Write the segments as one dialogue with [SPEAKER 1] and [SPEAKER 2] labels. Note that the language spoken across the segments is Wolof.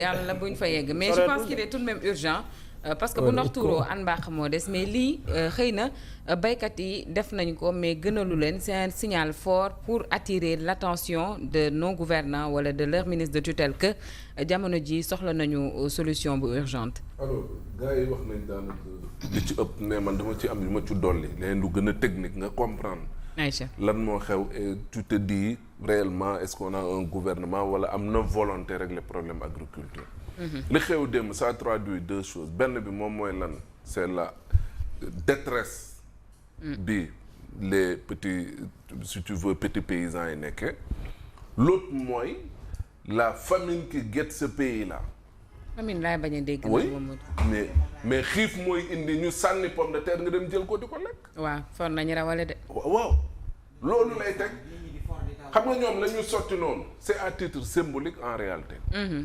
[SPEAKER 1] yàlla buñ fa yegg mais je pense qu'il est tout de même urgent parce que bu ndox tuuroo an mbaax moo des mais lii xëy na baykat yi def nañ ko mais gënalu leen c'est un signal fort pour attirer l'attention de nos gouvernants wala de leur ministre de tutelle que jamono ji soxla nañu solution bu urgente.
[SPEAKER 2] alors gars yi wax nañ daanaka li ci ëpp mais man dama ci am li ma ci dolli leneen lu gën a technique nga comprendre.
[SPEAKER 1] Aïcha
[SPEAKER 2] lan moo xew et tu te dis réellement est-ce qu'on a un gouvernement wala am na volonté régler problème agriculture. li xew démb ça traduit deux choses benn bi moom mooy lan c'est la détresse bi les petits si tu veux petits paysans yi nekkee l'autre mooy la famine qui guette ce pays là.
[SPEAKER 1] famine laay bañ a dégg.
[SPEAKER 2] oui mais xiif mooy indi ñu sànni pomme de terre nga dem jël ko di ko lekk.
[SPEAKER 1] waaw for nañu rawale de.
[SPEAKER 2] waaw loolu lay teg. xam nga ñoom la ñu sotti noonu c'est à titre symbolique en réalité.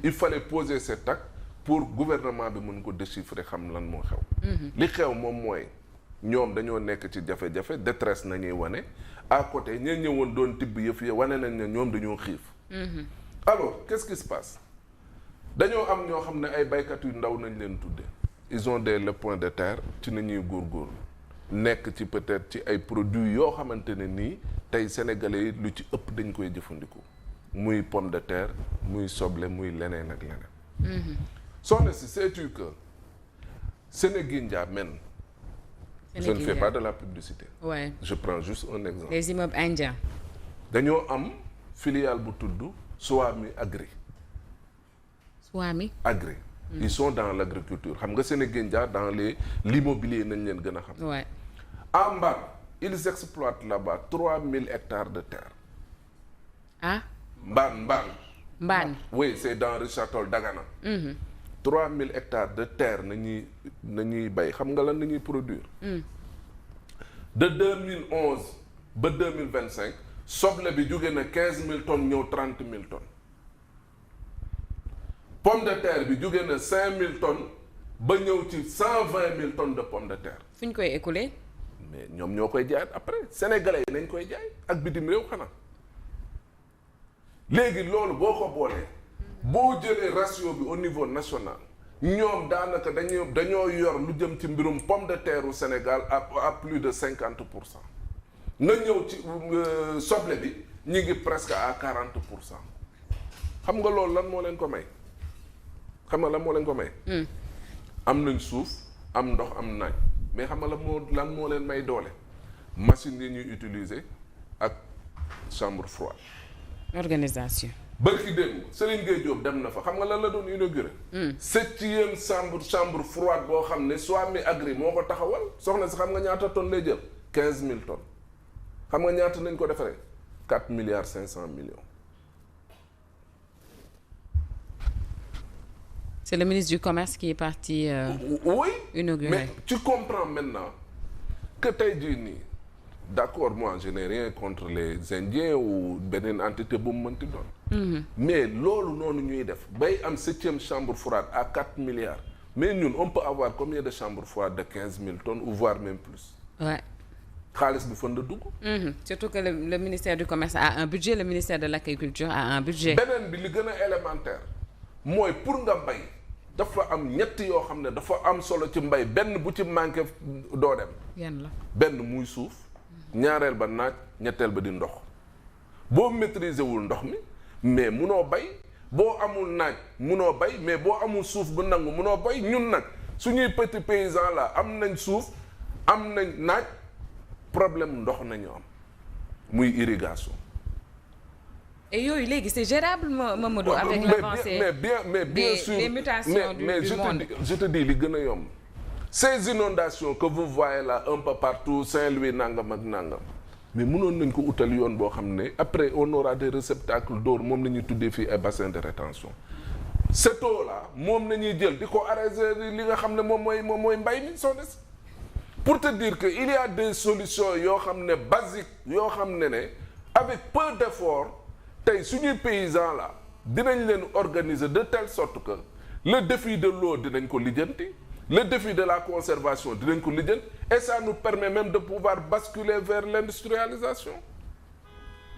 [SPEAKER 2] Il fallait poser cet acte pour gouvernement bi mën ko déchiffrer xam lan moo xew. li xew moom mooy ñoom dañoo nekk ci jafe-jafe détresse nañuy wane à côté ña ñëwoon doon tibb yëf yi wane nañ ne ñoom dañoo xiif. alors qu'est-ce qui se passe dañoo am ñoo xam ne ay baykat yu ndaw nañ leen tudde ils ont des lopins de terre ci nañuy góorgóorlu nekk ci peut-être ci ay produits yoo xamante ne nii tey sénégalais yi lu ci ëpp dañ koy jëfandikoo muy pomme de terre muy soble muy leneen ak leneen. soxna si sais-tu que Sénégindia men je ne fais pas de la publicité.
[SPEAKER 1] Ouais.
[SPEAKER 2] Je prends juste un exemple.
[SPEAKER 1] Les immeubles indiens.
[SPEAKER 2] dañoo am filiale bu tudd Swami Agri.
[SPEAKER 1] Swami
[SPEAKER 2] Agri. Ils sont dans l'agriculture xam nga Sénégindia dans l'immobilier nañ leen gën a xam.
[SPEAKER 1] Ouais.
[SPEAKER 2] À Mbane ils exploitent là-bas 3000 hectares de terre.
[SPEAKER 1] Ah.
[SPEAKER 2] Mbane. Oui, c'est dans Richard Toll Dagana. 3000 hectares de terre nañuy bay xam nga lan nañuy produire. De 2011 ba 2025 soble bi jóge na 15000 tonnes ñëw 30000 tonnes. Pomme de terre bi jóge na 5000 tonnes ba ñëw ci 120000 tonnes de pomme de terre.
[SPEAKER 1] fu ñu koy écouler.
[SPEAKER 2] mais ñoom ñoo koy jaay après sénégalais yi nañ koy jaay ak bitim réew xanaa léegi loolu boo ko boolee boo jëlee ratio bi au niveau national ñoom daanaka dañoo yor lu jëm ci mbirum pomme de terre au Sénégal à plus de 50%. nga ñëw ci soble bi ñu ngi presque à 40%. xam nga loolu lan moo leen ko may am nañ suuf am ndox am naaj mais xam nga lan moo leen may doole machine yi ñuy utiliser ak chambre froide.
[SPEAKER 1] Organisation.
[SPEAKER 2] bërki démb Serigne Gueye Diop dem na fa xam nga lan la doon inauguré. 7e chambre froide boo xam ne Swami Agri moo ko taxawal soxna si xam nga ñaata tonnes lay jël 15000 tonnes xam nga ñaata nañ ko defaree 4 milliards 500 millions.
[SPEAKER 1] C'est le ministre du Commerce qui est parti
[SPEAKER 2] oui,
[SPEAKER 1] inaugurer.
[SPEAKER 2] Mais tu comprends maintenant que tey jii nii d'accord moi je n'ai rien contre les Indiens ou beneen entité bu mu mënti doon. Mais loolu noonu ñuy def bay am 7e chambre froide à 4 milliards mais ñun on peut avoir combien de chambres froides de 15000 tonnes ou voire même plus.
[SPEAKER 1] Ouais.
[SPEAKER 2] xaalis bi fan la dugg.
[SPEAKER 1] Surtout que le ministère du Commerce a un budget, le ministère de l'Agriculture a un budget.
[SPEAKER 2] beneen bi li gën a élémentaire mooy pour nga bay dafa am ñett yoo xam ne dafa am solo ci mbay benn bu ci manqué doo dem.
[SPEAKER 1] yan la
[SPEAKER 2] benn muy suuf ñaareel ba naaj ñetteel ba di ndox boo maîtriser wul ndox mi mais munoo bay boo amul naaj munoo bay mais boo amul suuf bu nangu munoo bay ñun nag suñuy petits paysans là am nañ suuf am nañ naaj problème ndox nañu am muy irrigation.
[SPEAKER 1] et yooyu léegi c'est gérable Mamadou avec l'avancée
[SPEAKER 2] mais bien sûr
[SPEAKER 1] des mutations du monde.
[SPEAKER 2] Je te dis li gën a yomb ces inondations que vous voyez là un peu partout Saint-Louis nangam ak nangam mais mënoon nañ ko utal yoon boo xam ne après on aura des réceptacles d'eau moom la ñuy tuddee fii ay bassin de rétention cette eau là moom la ñuy jël di ko arroser li nga xam ne moom mooy mbay mi soo des pour te dire que il y a des solutions yoo xam ne basiques yoo xam ne avec peu d'efforts tey suñuy paysans là dinañ leen organiser de telle sorte que le défi de l'eau dinañ ko lijjanti le défi de la conservation dinañ ko lijjanti et ça nous permet même de pouvoir basculer vers l'industrialisation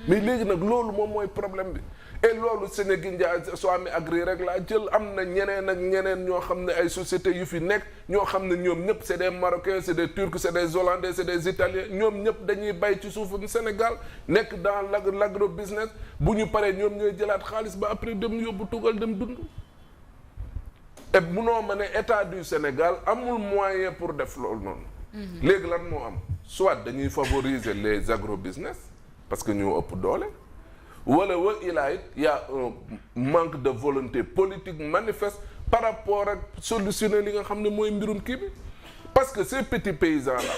[SPEAKER 2] mais léegi nag loolu moom mooy problème bi et loolu Sénégal Swami Agri rek laa jël am na ñeneen ak ñeneen ñoo xam ne ay sociétés yu fi nekk ñoo xam ne ñoom ñëpp c'est des Marocains c'est des Turcs c'est des Hollandais c'est des Italiens ñoom ñëpp dañuy bay ci suufu Sénégal nekk dans l'agro business bu ñu paree ñoom ñooy jëlaat xaalis ba après dem yóbbu tugal dem dund. et munoo ma ne état du Sénégal amul moyen pour def loolu noonu. léegi lan moo am soit dañuy favoriser les agro business parce que ñoo ëpp doole. wala wa ilaa it y a un manque de volonté politique manifeste par rapport ak solutionner li nga xam ne mooy mbirum kii bi parce que ces petits paysans là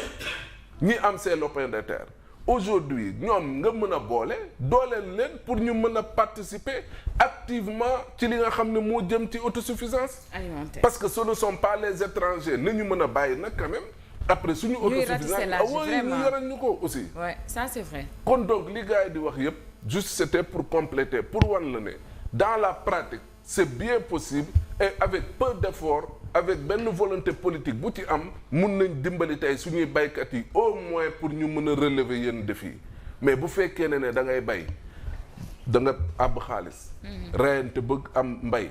[SPEAKER 2] ñi am ces lopins de terre aujourd'hui ñoom nga mën a boole dooleel leen pour ñu mën a participer activement ci li nga xam ne moo jëm ci autosuffisance alimentaire parce que ce ne sont pas les étrangers na ñu mën a bàyyi nag quand même après suñu autosuffisance waaye ñu yoral ñu ko aussi
[SPEAKER 1] ouais ça c'est vrai
[SPEAKER 2] kon donc li gars yi di wax yépp juste c'était pour compléter pour wan la ne dans la pratique c'est bien possible et avec peu d'efforts avec benn volonté politique bu ci am mun nañ dimbali tey suñuy baykat yi au moins pour ñu mën a relever yenn défis mais bu fekkee ne da ngay bay da nga àbb xaalis reyante bëgg am mbay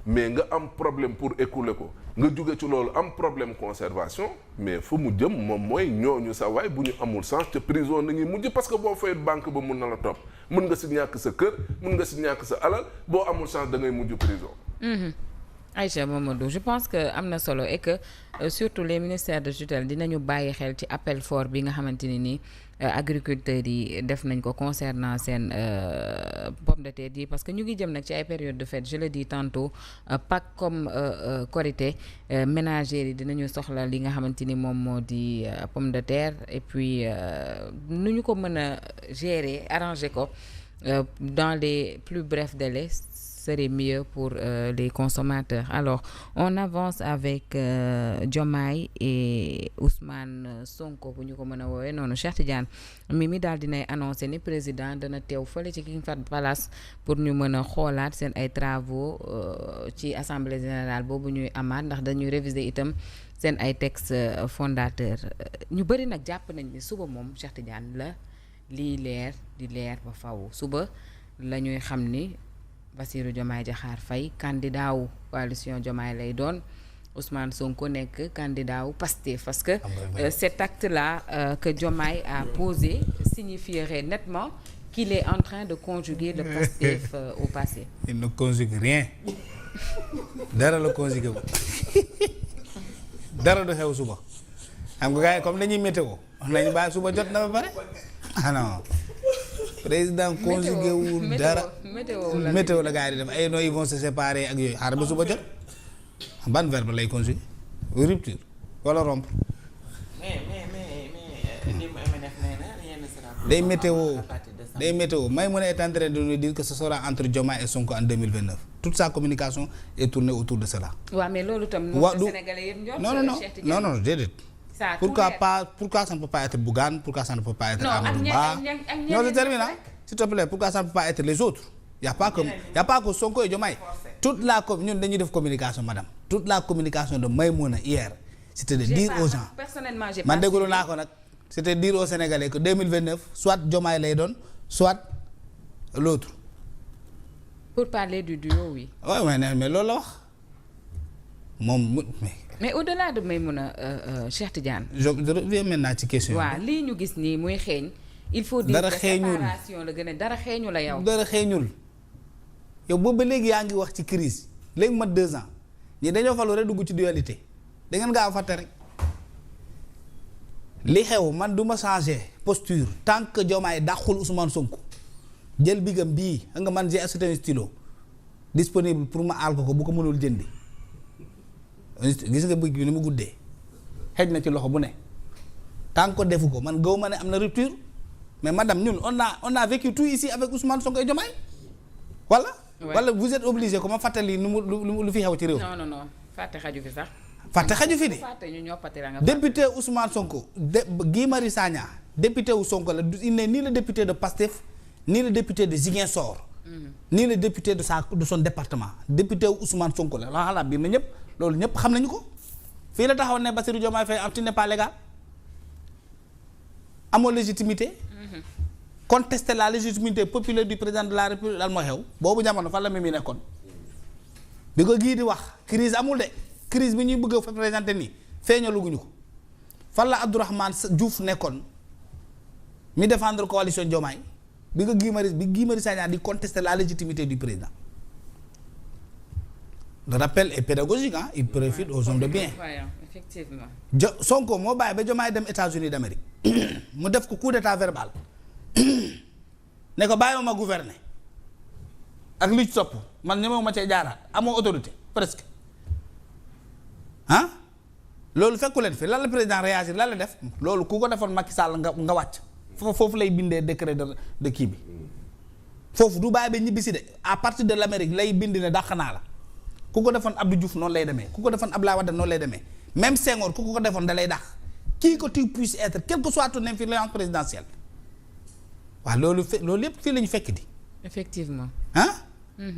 [SPEAKER 2] mais nga am problème pour écouler ko nga jóge ci loolu am problème conservation mais fu mu jëm moom mooy ñooñu sa waay bu ñu amul sens te prison nañuy mujj parce que boo fayut banque ba mun na la topp mun nga si ñàkk sa kër mun nga si ñàkk sa alal boo amul chance da ngay mujj prison.
[SPEAKER 1] Aïcha Mamadou je pense que am na solo et que surtout les ministères de tutelle dinañu bàyyi xel ci appel fort bi nga xamante ne ni agriculteurs yi def nañ ko concernant seen pomme de terre yi parce que ñu ngi jëm nag ci ay période de fête je le dis tantôt pas comme Korité ménagères yi dinañu soxla li nga xamante ni moom moo di pomme de terre et puis nu ñu ko mën a gérer arranger ko dans les plus brefs délais serait mieux pour les consommateurs. Alors, on avance avec Diomaye et Ousmane Sonko bu ñu ko mën a woowee noonu Cheikh Tidiane mi daal dinay annoncé ni président dana teew fële ci King Fahd Palace pour ñu mën a xoolaat seen ay travaux ci assemblée générale boobu ñuy amaat ndax dañuy réviser itam seen ay textes fondateurs ñu bëri nag jàpp nañ ni suba moom Cheikh Tidiane la lii leer di leer ba faw suba la ñuy xam ni Bassirou Diomaye Diakhar Faye candidat wu coalition Diomaye lay doon Ousmane Sonko nekk candidat wu Pastef parce que cet acte-là que Diomaye a posé signifierait nettement qu'il est en train de conjuguer le Pastef au passé.
[SPEAKER 3] Il ne conjugue rien dara la conjugué ko dara du xew suba xam nga gars yi comme dañuy météo wax nañu bàyyi suba jot na ba pare ah non président conjugué wu dara météo la gars yi di def ay non ils vont se séparer ak yooyu xaaral ba suba jot ban verbe lay conjugué rupture wala rompre day météo may mën a est en train de nous dire que ce sera entre Diomaye et Sonko en 2029 toute sa communication est tournée autour de cela.
[SPEAKER 1] waaw mais loolu tam. Sénégalais yëpp
[SPEAKER 3] non déedéet. Pourquoi ça ne peut pas être Bougane, pourquoi ça ne peut pas être Amadou Ba? Non, je termine, s'il te plaît, pourquoi ça ne peut pas être les autres? Il n'y a pas que Sonko et Diomaye. Toute la communication, madame, toute la communication de Maïmouna hier, c'était de dire aux gens.
[SPEAKER 1] Personnellement, j'ai pas.
[SPEAKER 3] C'était de dire aux Sénégalais que 2029, soit Diomaye les donne, soit l'autre.
[SPEAKER 1] Pour parler du duo, oui.
[SPEAKER 3] Oui, mais Lolo.
[SPEAKER 1] Mais au-delà de Maïmouna Cheikh Tidiane.
[SPEAKER 3] Je reviens maintenant ci question.
[SPEAKER 1] waaw lii ñu gis nii muy xeeñ. il faut dire que séparation la gën a dara xeeñu la yow.
[SPEAKER 3] dara xeeñul yow boobu ba léegi yaa ngi wax ci crise léegi mat 2 ans ñi dañoo falu rek dugg ci dualité da ngeen gaaw a fàtte rek li xew man du ma changer posture tant que Diomaye dàqul Ousmane Sonko jël bigam bii xam nga man j'ai acheté un stylo disponible pour ma aal ko bu ko mënul jëndi. gis nga bëgg bi ni mu guddee xëj na ci loxo bu ne tant que defu ko man gaw ma ne am na rupture mais madame ñun on a vécu tout ici avec Ousmane Sonko et Diomaye voilà. wala vous êtes obligé ko ma fàttali lu fi xew ci réew.
[SPEAKER 1] non fàtte xaju fi sax.
[SPEAKER 3] fàtte xaju fi di.
[SPEAKER 1] fàtte ñu ñoppati la nga.
[SPEAKER 3] député Ousmane Sonko Guy Marius Sagna député wu Sonko la il n'est ni le député de Pastef ni le député de Ziguinchor. ni le député de son département député wu Ousmane Sonko la xalaat bi ma ñëpp. loolu ñëpp xam nañu ko fii la taxaw ne Bassirou Diomaye Faye tu n'es pas légal amoo légitimité contester la légitimité populaire du président de la république lan moo xew boobu jamono fan la mi nekkoon bi ko gii di wax crise amul de crise bi ñuy bëgg a fa présenté nii feeñaluguñu ko fan la Abdourahmane Diouf nekkoon mi défendre coalition Diomaye bi nga Guy Marius Sagna di contester la légitimité du président. Le rappel est pédagogique ah il profite aux hommes de bien.
[SPEAKER 1] Effectivement.
[SPEAKER 3] Sonko moo bàyyi ba Diomaye dem États-Unis d'Amérique mu def ko coup d'état verbal ne ko bàyyi ma gouverner ak lu ci topp man ñemewu ma cee jaaraat amoo autorité presque ah loolu fekku leen fi lan la président réagir lan la def loolu ku ko defoon Macky Sall nga wàcc foofu lay bindee décret de kii bi foofu du bàyyi ba ñibbisi de à partir de l'Amérique lay bind ne dàq naa la ku ko defoon Abdou Diouf noonu lay demee ku ko defoon Abdoulaye Wade noonu lay demee même Senghor ku ko defoon da lay dàq qui que tu puisses être quelle que soit ton influence présidentielle waaw loolu yëpp fii la ñu fekk di.
[SPEAKER 1] effectivement.
[SPEAKER 3] ah.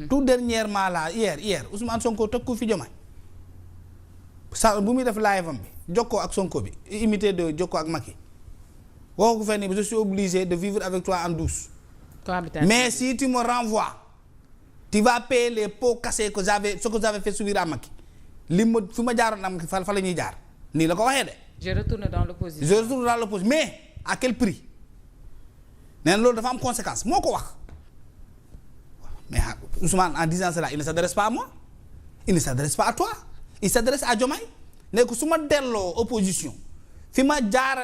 [SPEAKER 3] tout dernièrement là hier Ousmane Sonko teg ko fi Diomaye sa bu muy def live am bi jokkoo ak Sonko bi imité de jokkoo ak Macky waxu ko fenn je suis obligé de vivre avec toi en douce. mais si tu me renvoies tu vas payer les pots cassés que j'avais fait subir à Macky li ma fi ma jaaroon am fa la ñuy jaar nii la ko waxee de.
[SPEAKER 1] je retourne dans l'opposition
[SPEAKER 3] mais à quel prix nee na loolu dafa am conséquence moo ko wax mais Ousmane en disant cela il ne s'adresse pas à moi il ne s'adresse pas à toi il s'adresse à Diomaye ne ko su ma delloo opposition fi ma jaar